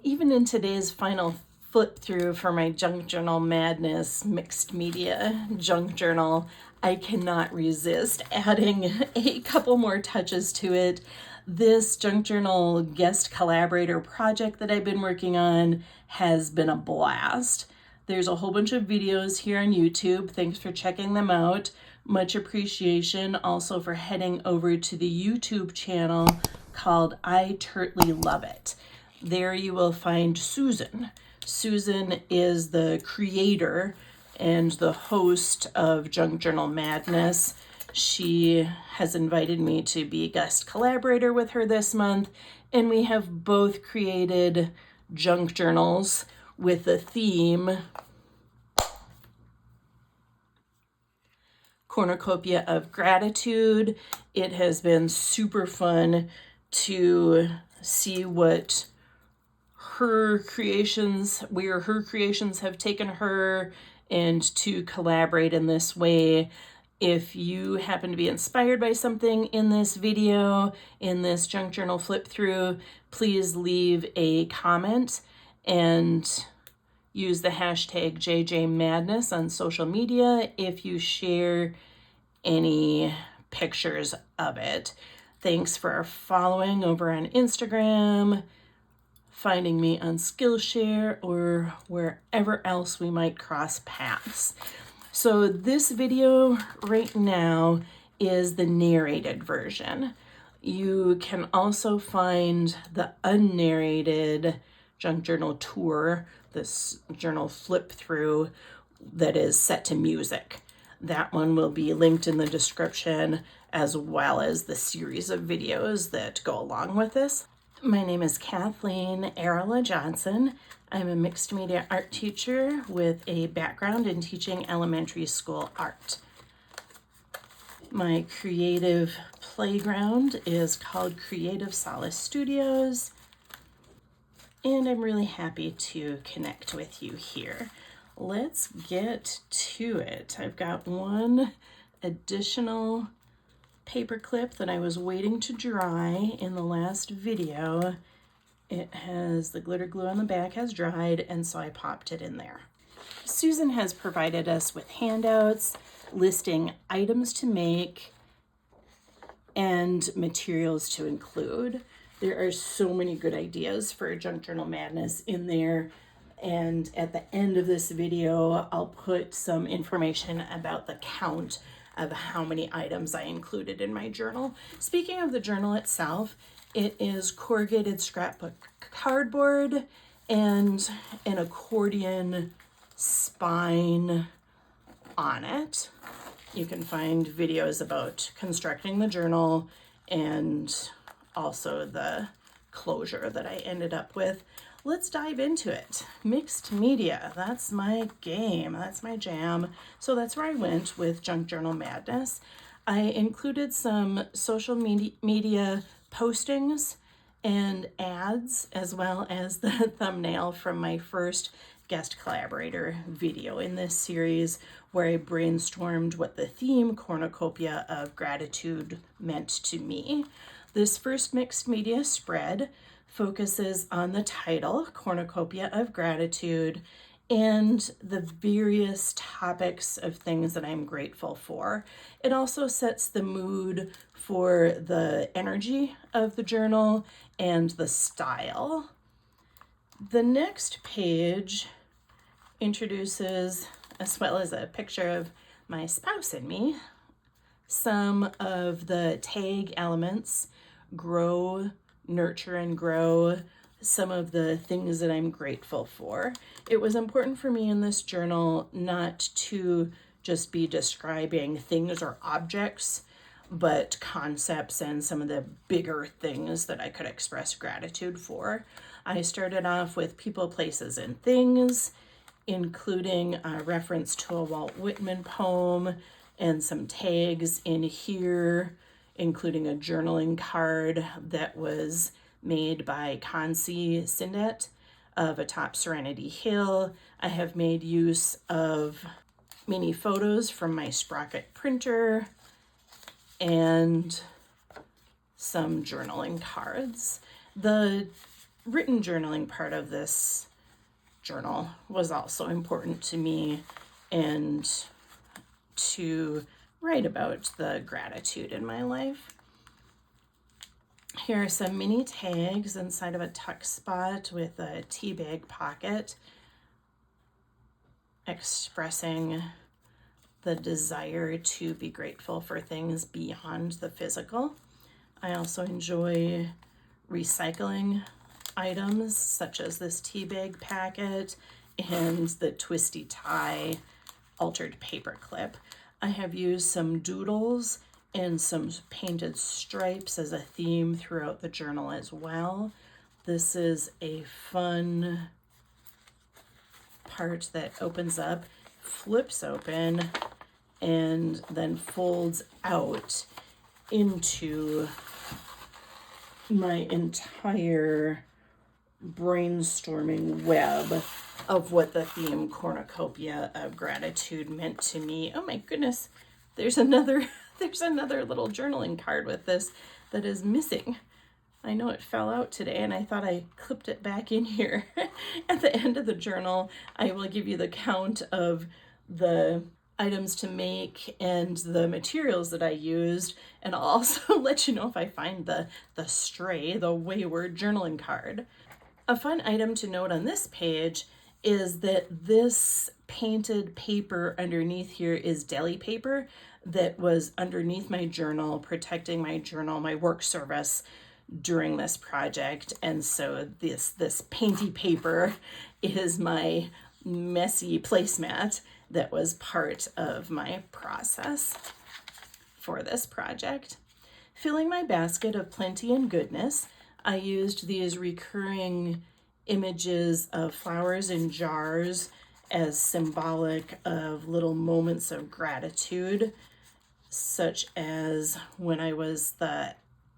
Even in today's final flip through for my Junk Journal Madness mixed media junk journal, I cannot resist adding a couple more touches to it. This junk journal guest collaborator project that I've been working on has been a blast. There's a whole bunch of videos here on YouTube. Thanks for checking them out. Much appreciation also for heading over to the YouTube channel called I Turtly Love It. There you will find Susan. Susan is the creator and the host of Junk Journal Madness. She has invited me to be a guest collaborator with her this month, and we have both created junk journals with a theme cornucopia of gratitude. It has been super fun to see what where her creations have taken her, and to collaborate in this way. If you happen to be inspired by something in this video, in this junk journal flip through, please leave a comment and use the hashtag JJMadness on social media if you share any pictures of it. Thanks for following over on Instagram, finding me on Skillshare, or wherever else we might cross paths. So this video right now is the narrated version. You can also find the unnarrated junk journal tour, this journal flip through that is set to music. That one will be linked in the description, as well as the series of videos that go along with this. My name is Kathleen Arola-Johnson. I'm a mixed media art teacher with a background in teaching elementary school art. My creative playground is called Creative Solace Studios, and I'm really happy to connect with you here. Let's get to it. I've got one additional paper clip that I was waiting to dry in the last video. It has the glitter glue on the back has dried, and so I popped it in there. Susan has provided us with handouts listing items to make and materials to include. There are so many good ideas for Junk Journal Madness in there, and at the end of this video I'll put some information about the count of how many items I included in my journal. Speaking of the journal itself, it is corrugated scrapbook cardboard and an accordion spine on it. You can find videos about constructing the journal and also the closure that I ended up with. Let's dive into it. Mixed media, that's my game, that's my jam. So that's where I went with Junk Journal Madness. I included some social media postings and ads, as well as the thumbnail from my first guest collaborator video in this series, where I brainstormed what the theme cornucopia of gratitude meant to me. This first mixed media spread focuses on the title, Cornucopia of Gratitude, and the various topics of things that I'm grateful for. It also sets the mood for the energy of the journal and the style. The next page introduces, as well as a picture of my spouse and me, some of the tag elements: grow, nurture, and grow, some of the things that I'm grateful for. It was important for me in this journal not to just be describing things or objects, but concepts and some of the bigger things that I could express gratitude for. I started off with people, places, and things, including a reference to a Walt Whitman poem and some tags in here, including a journaling card that was made by Kansi Sindet of Atop Serenity Hill. I have made use of mini photos from my Sprocket printer and some journaling cards. The written journaling part of this journal was also important to me, and to write about the gratitude in my life. Here are some mini tags inside of a tuck spot with a tea bag pocket, expressing the desire to be grateful for things beyond the physical. I also enjoy recycling items such as this tea bag packet and the twisty tie altered paper clip. I have used some doodles and some painted stripes as a theme throughout the journal as well. This is a fun part that opens up, flips open, and then folds out into my entire brainstorming web of what the theme cornucopia of gratitude meant to me. Oh my goodness, there's another little journaling card with this that is missing. I know it fell out today and I thought I clipped it back in here. At the end of the journal, I will give you the count of the items to make and the materials that I used, and I'll also let you know if I find the wayward journaling card. A fun item to note on this page is that this painted paper underneath here is deli paper that was underneath my journal, protecting my journal, my work surface during this project. And so this painty paper is my messy placemat that was part of my process for this project. Filling my basket of plenty and goodness, I used these recurring images of flowers in jars as symbolic of little moments of gratitude, such as when I was the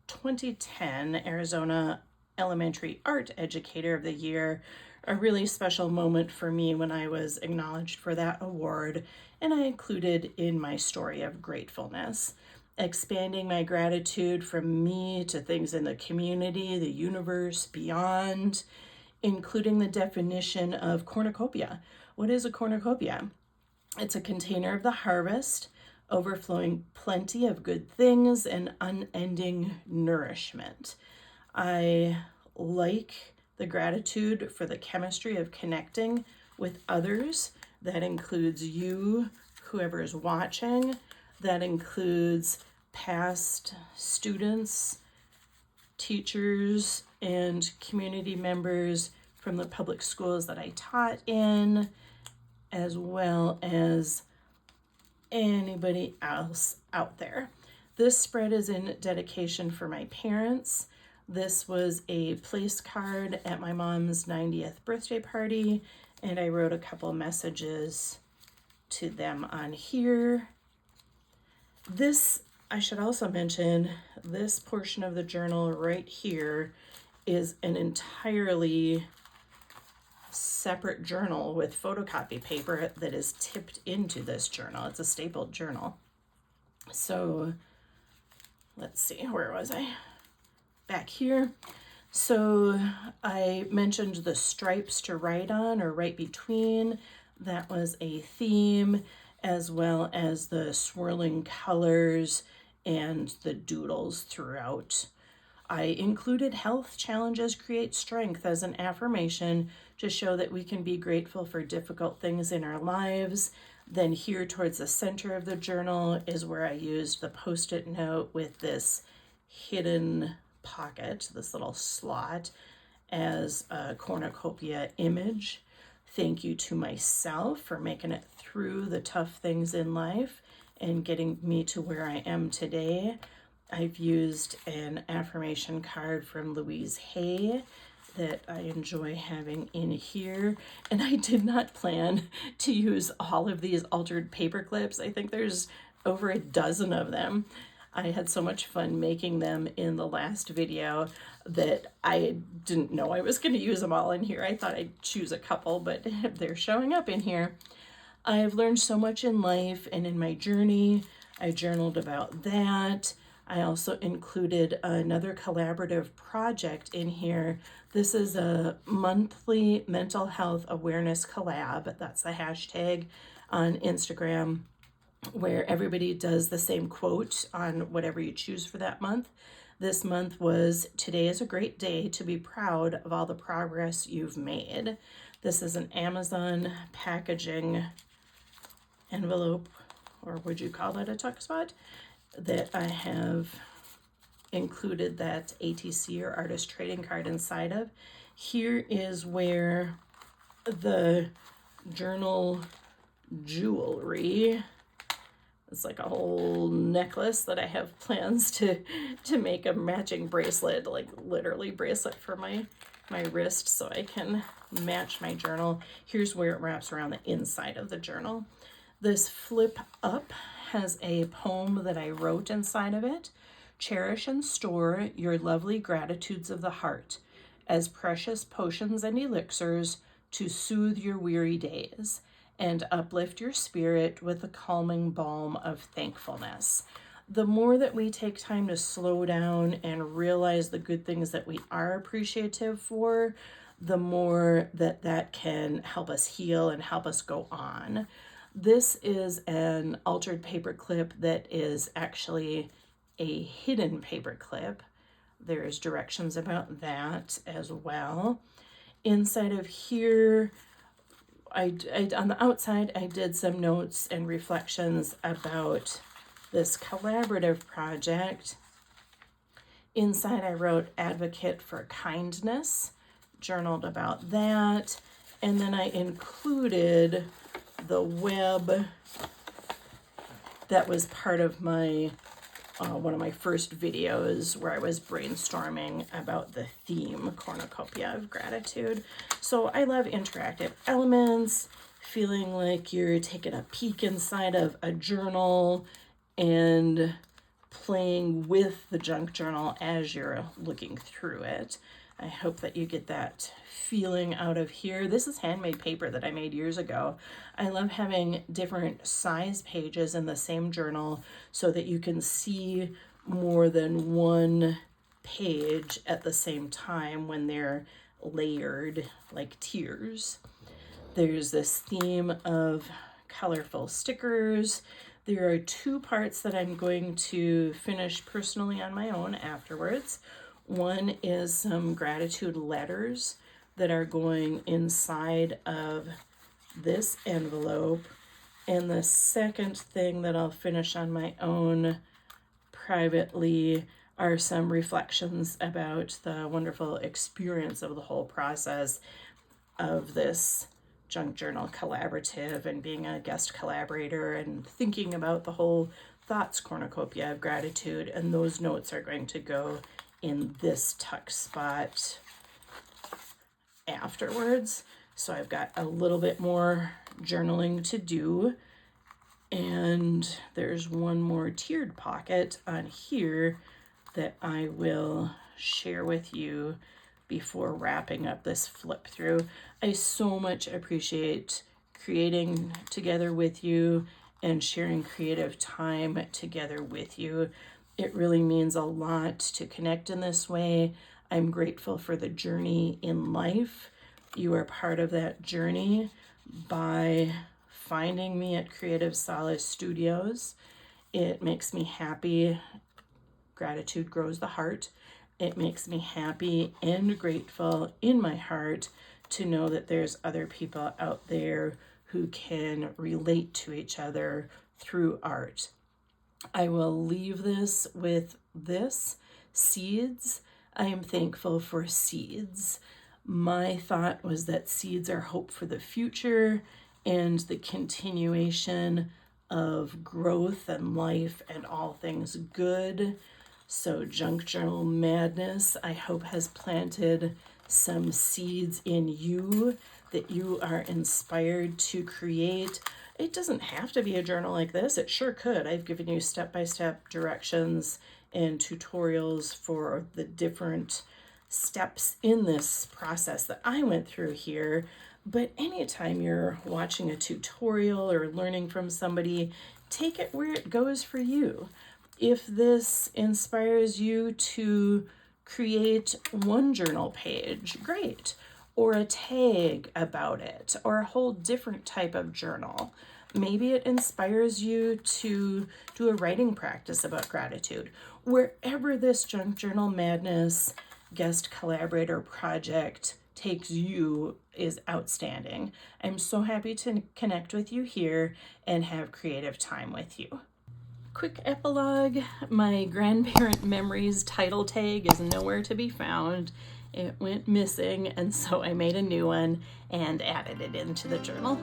2010 Arizona Elementary Art Educator of the Year, a really special moment for me when I was acknowledged for that award, and I included in my story of gratefulness, expanding my gratitude from me to things in the community, the universe, beyond, including the definition of cornucopia. What is a cornucopia? It's a container of the harvest, overflowing plenty of good things and unending nourishment. I like the gratitude for the chemistry of connecting with others. That includes you, whoever is watching. That includes past students, teachers, and community members from the public schools that I taught in, as well as anybody else out there. This spread is in dedication for my parents. This was a place card at my mom's 90th birthday party, and I wrote a couple messages to them on here. This, I should also mention, this portion of the journal right here is an entirely separate journal with photocopy paper that is tipped into this journal. It's a stapled journal. So let's see, where was I? Back here. So I mentioned the stripes to write on or write between. That was a theme, as well as the swirling colors and the doodles throughout. I included health challenges create strength as an affirmation to show that we can be grateful for difficult things in our lives. Then here towards the center of the journal is where I used the Post-it note with this hidden pocket, this little slot, as a cornucopia image. Thank you to myself for making it through the tough things in life and getting me to where I am today. I've used an affirmation card from Louise Hay that I enjoy having in here. And I did not plan to use all of these altered paper clips. I think there's over a dozen of them. I had so much fun making them in the last video that I didn't know I was going to use them all in here. I thought I'd choose a couple, but they're showing up in here. I've learned so much in life and in my journey. I journaled about that. I also included another collaborative project in here. This is a monthly mental health awareness collab. That's the hashtag on Instagram, where everybody does the same quote on whatever you choose for that month. This month was, "Today is a great day to be proud of all the progress you've made." This is an Amazon packaging envelope, or would you call that a tuck spot, that I have included that ATC, or artist trading card, inside of. Here is where the journal jewelry, it's like a whole necklace that I have plans to make a matching bracelet, like literally bracelet for my wrist, so I can match my journal. Here's where it wraps around the inside of the journal. This flip up has a poem that I wrote inside of it. "Cherish and store your lovely gratitudes of the heart as precious potions and elixirs to soothe your weary days and uplift your spirit with the calming balm of thankfulness." The more that we take time to slow down and realize the good things that we are appreciative for, the more that can help us heal and help us go on. This is an altered paper clip that is actually a hidden paper clip. There's directions about that as well. Inside of here, I on the outside, I did some notes and reflections about this collaborative project. Inside, I wrote "Advocate for Kindness," journaled about that, and then I included the web that was part of my one of my first videos where I was brainstorming about the theme cornucopia of gratitude. So I love interactive elements, feeling like you're taking a peek inside of a journal and playing with the junk journal as you're looking through it. I hope that you get that feeling out of here. This is handmade paper that I made years ago. I love having different size pages in the same journal so that you can see more than one page at the same time when they're layered like tiers. There's this theme of colorful stickers. There are 2 parts that I'm going to finish personally on my own afterwards. One is some gratitude letters that are going inside of this envelope. And the second thing that I'll finish on my own privately are some reflections about the wonderful experience of the whole process of this junk journal collaborative and being a guest collaborator and thinking about the whole thoughts cornucopia of gratitude. And those notes are going to go in this tuck spot afterwards. So I've got a little bit more journaling to do. And there's one more tiered pocket on here that I will share with you before wrapping up this flip through. I so much appreciate creating together with you and sharing creative time together with you. It really means a lot to connect in this way. I'm grateful for the journey in life. You are part of that journey by finding me at Creative Solace Studios. It makes me happy. Gratitude grows the heart. It makes me happy and grateful in my heart to know that there's other people out there who can relate to each other through art. I will leave this with this: seeds. I am thankful for seeds. My thought was that seeds are hope for the future and the continuation of growth and life and all things good. So Junk Journal Madness, I hope, has planted some seeds in you that you are inspired to create. It doesn't have to be a journal like this. It sure could. I've given you step-by-step directions and tutorials for the different steps in this process that I went through here. But anytime you're watching a tutorial or learning from somebody, take it where it goes for you. If this inspires you to create one journal page, great. Or a tag about it, or a whole different type of journal. Maybe it inspires you to do a writing practice about gratitude. Wherever this Junk Journal Madness guest collaborator project takes you is outstanding. I'm so happy to connect with you here and have creative time with you. Quick epilogue, my grandparent memories title tag is nowhere to be found. It went missing, and so I made a new one and added it into the journal.